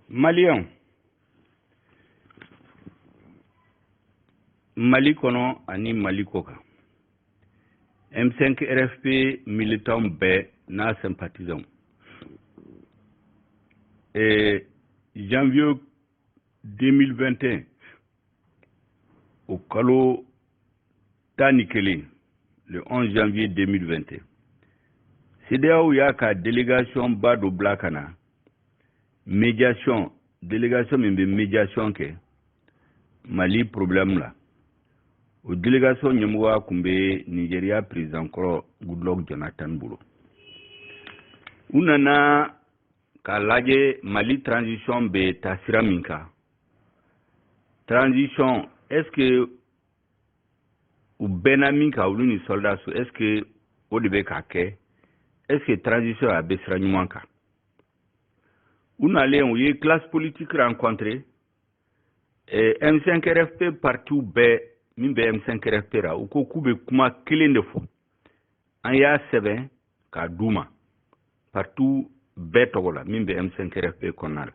Malien Mali kono ani Mali koka M5 RFP militant be na sympathisant janvier 2021 au Kalo Tanikele le 11 janvier 2021 CEDEAO yaka délégation Bado Blakana médiation délégation membe médiation ke Mali problème là au délégation nyemwa kumbe Nigeria président Koro Goodluck Jonathan Bulo unana ka laje Mali transition be tasira minka transition est-ce que ou benaminka ou ni soldat est-ce que o de be ka ke est-ce que transition a besra nyumanka unale on y classe politique rencontrée M5 RFP partout be mimbe M5 RFP ra uko kube kuma kilende fo an ya 7 ka duma partout betogola mimbe M5 RFP konal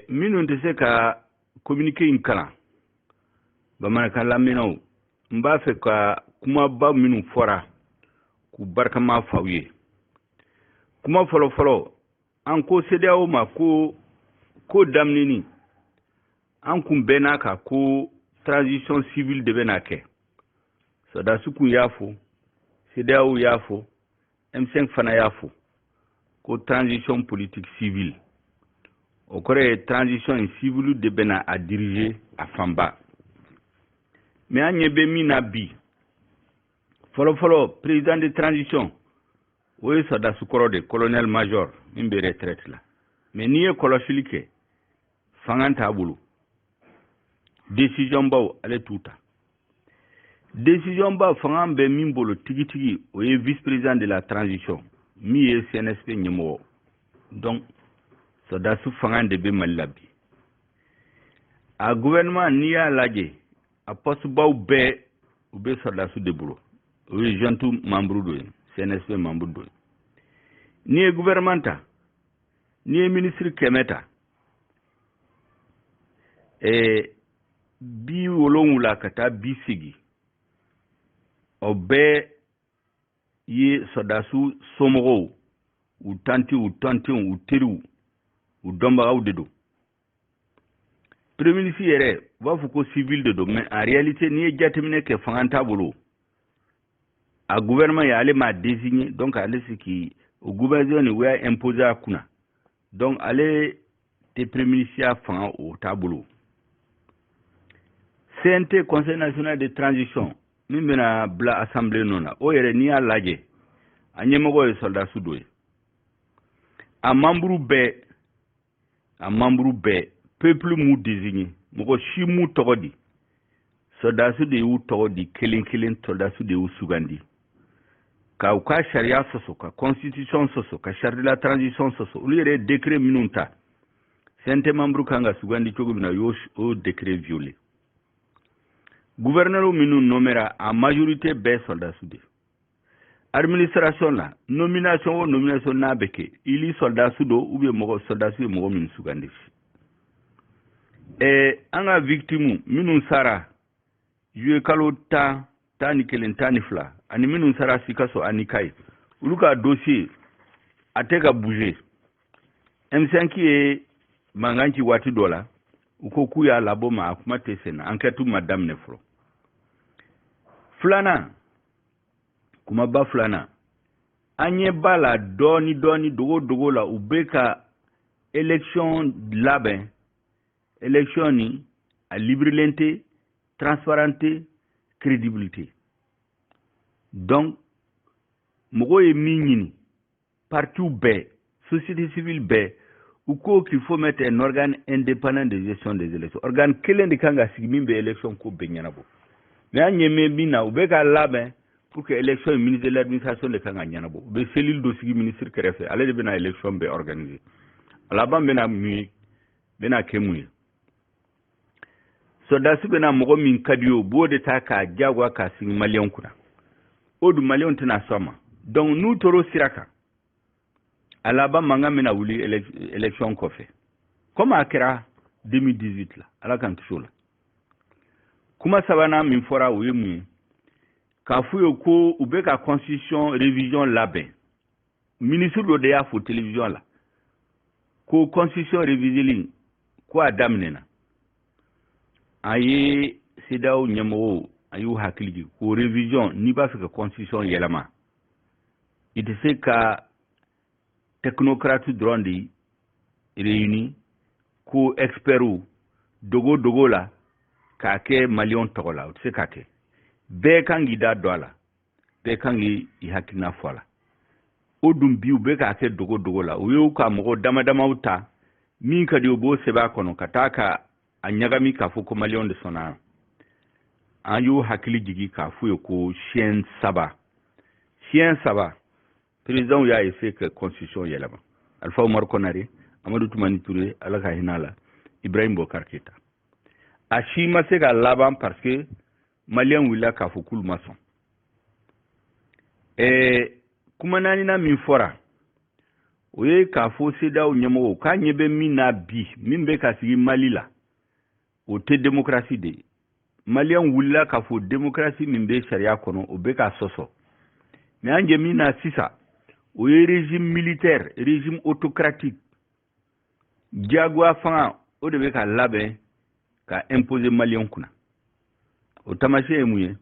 minu ndese ka communiquer inkala bamana ka lamino mba fe ka kuma ba minu fora ku barka ma fawye kuma folo an ko CEDEAO ma ko damnini an kun bena ka ko transition civile de benake so da suku yafo CEDEAO yafo M5 fana yafo ko transition politique civile au corée transition civile de bena à diriger à Famba mais anyebe mina bi folo président de transition oui so da sukoro de colonel major mimbe retraite là mais nié kolofilike fanganta bulu décision baw ale touta décision baw fangam be mimbolo tigi oye vice-président de la transition mi e CNSP nyemo donc so da su fangande be malabi a gouvernement ni a laje a poste baw be ou be so da su de bulo oye jantu membre do CNSP membre do ni gouvernementa ni ministre Kemeta bi wolongula kata bi sigi obe ye sodasu somogo ou tanti ou teru ou domba ou dedo premier ministre yere va fuko civil dedo mais en réalité ni jatemine ke fanganta bolo a gouvernement ya ale ma désigné donc ale ce qui au gouvernement ni wa imposer akuna donc ale te premier ministre fanga au tableau CNT Conseil national de transition mimena bla assemblée nona o yere ni alaje anyemego e soldat sudoye a membre be peuple mu désigné moko shimu togodi soldat sude yu togodi kelin soldat sude yu sugandi ka uka sharia soso ka constitution soso ka charte de la transition soso o yere décret minunta CNT membre kanga sugandi chogo bina yo o décret violé gouverneur minu nomera en majorité be soldat soudé administration la nomination na beke ili soldat soudo ou bien mo soldat soudé mo min sugandi anga victime minu sara yue kalo ta ni kelen tanifla ani minu sara sikaso anikai uluka dossier ateka bouger M5 e manganchi wati dola uko kuya laboma akuma tesena enquête madame nefro flana kuma ba flana anye bala doni dogo la ubeka élection laben élection ni à liberté transparente crédibilité donc mogo e mignini partout be société civile be ou quoi qu'il faut mettre un organe indépendant de gestion des élections. Organe quel de kanga sigmimbe élection ko benyanabo. Mais anyeme bina ubeka laben pour que élection ministre de l'administration de kanga nyanabo. Be cellule do sigi ministre kerefe ale de bena élection be organisée. Alaban bena mui bena kemui. So da su bena mogo min kadio bo de taka jagwa ka sigi malion kuna. Odu malion tena soma. Donc nous toro siraka a laban manga mena wuli élection kɔfɛ comme a kɛra 2018 la ala kan kisi o la kuma sabanan min fɔra o ye mun ye k'a f'u ye ko u bɛ ka constitution révision labɛn ministre dɔ de y'a fɔ télévision la ko constitution révisée ko a daminɛna a ye CEDEAO ɲɛmɔgɔw a y'u hakili jigin ko révision n'i b'a fɛ ka constitution yɛlɛma i tɛ se ka technocrate dɔrɔn de réuni ko experts dogo la k'a kɛ maliyɛnw tɔgɔ la o tɛ se ka kɛ bɛɛ kan k'i da don a la bɛɛ kan k'i hakilina fɔ a la o dun bi u bɛ k'a kɛ dogo la u y'u ka mɔgɔ damadamaw ta min ka di u b'o sɛbɛn a kɔnɔ ka taa ka a ɲagami k'a fɔ ko maliyɛnw de sɔnna an y'u hakili jigin k'a f'u ye ko siɲɛ saba président y'a essayé ka constitution yɛlɛma Alpha Oumar Konaré Amadou Toumani Touré ala ka hinɛ la Ibrahim Boubacar Keïta a si ma se ka laban parce que maliyɛn wulila k'a fɔ k'olu ma sɔn kuma naaninan min fɔra o ye k'a fɔ CEDEAO ɲɛmɔgɔw k'a ɲɛ bɛ min na bi min bɛ ka sigi Mali la o tɛ démocratie de ye maliyɛn wulila k'a fɔ démocratie min bɛ sariya kɔnɔ o bɛ ka sɔsɔ mais an jɛ min na sisan o ye régime militaire régime autocratique diyagoya fanga o de bɛ ka labɛn ka imposer maliyɛn kunna o tamasiyɛn ye mun ye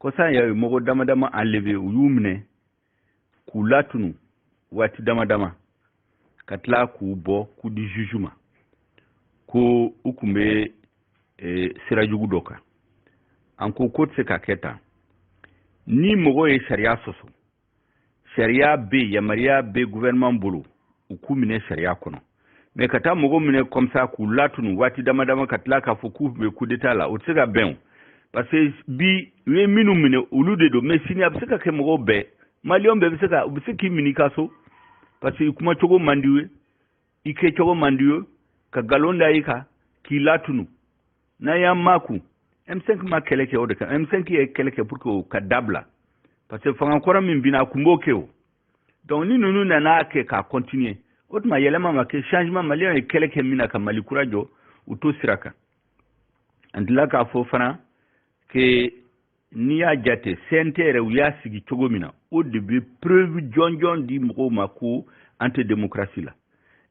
kɔsan ya ye mɔgɔ damadama enlevé u y'u minɛ k'u latunu waati damadama ka tila k'u bɔ k'u di juge ma ko u kun bɛ sira jugu dɔ kan an ko tɛ se ka kɛ tan ni mɔgɔ ye sariya sɔsɔ sariya bɛ yamaruya bɛ gouvernement bolo u k'u minɛ sariya kɔnɔ mais ka taa mɔgɔ minɛ comme ça k'u latunu waati damadama ka tila k'a fɔ k'u bɛ coup d'état la o tɛ se ka bɛn o parce que bi u ye minnu minɛ olu de don mais sini a bɛ se ka kɛ mɔgɔw bɛɛ maliyɛn bɛɛ u bɛ se k'i minɛ i ka so parce que i kuma cogo man di u ye i kɛ cogo man di u ye ka nkalon da i kan k'i latunu n'a y'a makun M5 ma kɛlɛ kɛ o de kan M5 ye kɛlɛ kɛ pour que o ka dabila parce que fanga kɔrɔ min bina a kun b'o kɛ o donc ni ninnu nana kɛ k'a continuer o tuma yɛlɛma ma kɛ changement maliyɛn ye kɛlɛ kɛ min na ka Mali kura jɔ u to sira kan an tila k'a fɔ fana que n'i y'a jate CNT yɛrɛ u y'a sigi cogo min na o de bɛ preuve jɔnjɔn di mɔgɔw ma ko an tɛ démocratie la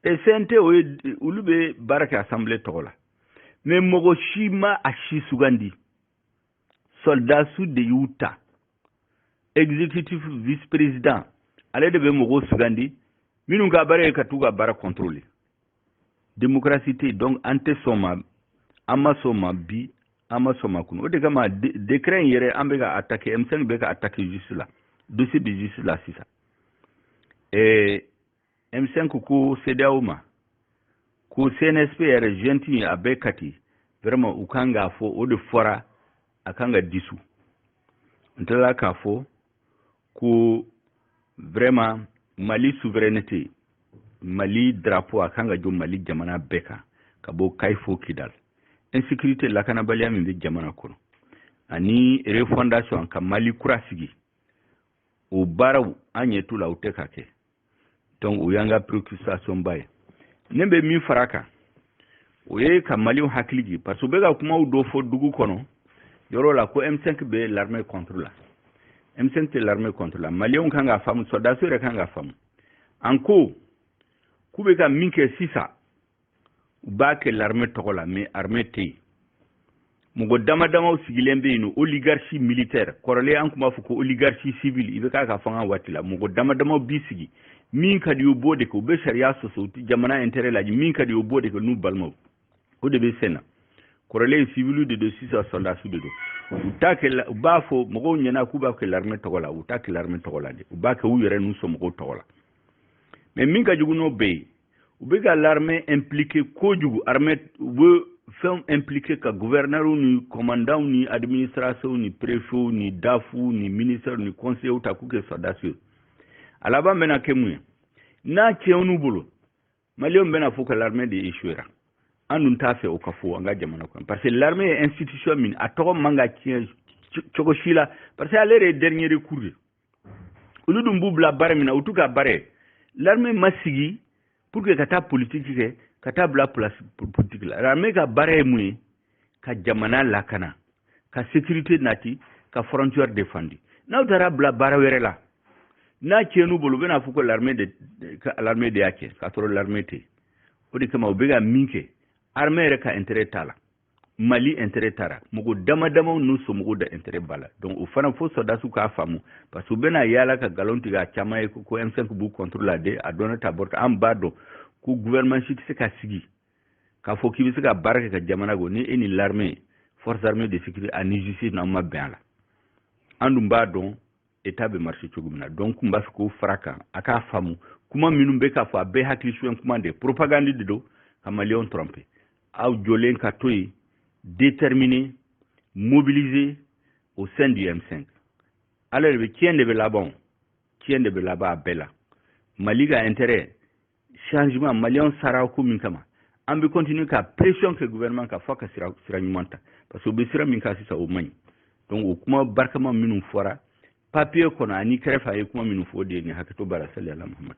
et CNT o ye olu bɛ baara kɛ assemblée tɔgɔ la mais mɔgɔ si ma a si sugandi soldat su de y'u ta exécutif vice président ale de bɛ mɔgɔw sugandi minnu ka baara ye ka t'u ka baara contrôler démocratie tɛ donc an tɛ sɔn ma an ma sɔn ma bi an ma sɔn ma kunu o de kama décret in yɛrɛ an bɛ ka attaquer M5 bɛ ka attaquer justice la dossier de justice la sisan M5 ko CEDEAO ma ko CNSP yɛrɛ gentil a bɛɛ kati vraiment u kan k'a fɔ o de fɔra a kan ka disu n tilala k'a fɔ ko vraiment Mali souveraineté Mali drapeau a kan ka jɔ Mali jamana bɛɛ kan ka bɔ Kayi fo Kidal insécurité lakanabaliya min bɛ jamana kɔnɔ ani refondation ka Mali kura sigi o baaraw an ɲɛ t'u la u tɛ ka kɛ donc o y'an ka préoccupation ba ye ne bɛ min fara kan o ye ka Maliw hakili jigin parce que u bɛ ka kumaw dɔ fɔ dugu kɔnɔ yɔrɔ la ko M5 bɛ l'armée contre la M5 tɛ l'armée contre la Maliens kan ka faamu soldats yɛrɛ kan ka faamu an ko k'u bɛ ka min kɛ sisan u b'a kɛ l'armée tɔgɔ la mais armée tɛ yen mɔgɔ damadamaw sigilen bɛ yen nɔ oligarchie militaire kɔrɔlen an tun b'a fɔ ko oligarchie civile i bɛ k'a ka fanga waati la mɔgɔ damadamaw b'i sigi min ka di u b'o de kɛ u bɛ sariya sɔsɔ u tɛ jamana intérêt lajɛ min ka di u b'o de kɛ n'u balimaw o de bɛ sen na kɔrɔlen civil de don sisan soldats de don u t'a kɛ u b'a fɔ mɔgɔw ɲɛna k'u b'a kɛ l'armée tɔgɔ la u t'a kɛ l'armée tɔgɔ la de u b'a kɛ u yɛrɛ n'u somɔgɔw tɔgɔ la mais min ka jugu n'o bɛɛ ye u bɛ ka l'armée impliqué kojugu armée u bɛ fɛnw impliqué ka gouverneurs ni commandants ni administrateurs ni préfets ni DAFU ni ministres ni conseillers ta k'u kɛ soldats ye a laban bɛna kɛ mun ye n'a tiɲɛ n'u bolo Maliens bɛna fɔ que l'armée de échouera an dun t'a fɛ o ka fɔ an ka jamana kɔnɔ parce que l'armée ye institution min a tɔgɔ man ka tiɲɛ cogo si la parce que ale de ye dernier recours ye olu dun b'u bila baara min na u t'u ka baara ye l'armée masigi pour que kata politique ke kata bla place politique la l'armée ka bare muni ka jamana lakana ka sécurité nati ka frontière défendue na utara bla bara were la na chenu bolu bena fuko l'armée de yake ka toro l'armée te odi kama obega minke armée reka intérêt tala Mali intérêt tara mugo dama no so mugo da intérêt bala donc o fana fo soda su ka famu parce que bena yala ka galonti ga chama ko M5 bu contrôle de a donné ta borta ambado ku gouvernement ci se ka sigi ka fo ki bi se ka baraka ka jamana go ni eni l'armée force armée de sécurité a nigisi na ma bien la andu mbado état be marché tugumna donc mba ko fraka aka famu kuma minum be ka fa be hakli su en kuma de propagande de do kamalion trompé aw jolen ka toyi déterminé, mobilisé au sein du M5. Alors, qui est de là-bas? Qui est de là-bas à Bella? Mali a intérêt, changement, Malion Sarao Kouminkama. On peut continuer à pression que le gouvernement a fait que sera parce que le sera minka c'est ça au moins. Donc, au kuma barkama minu fora, papier qu'on a ni crève à comment minu faut dire ni hakato barasali ala Muhammad.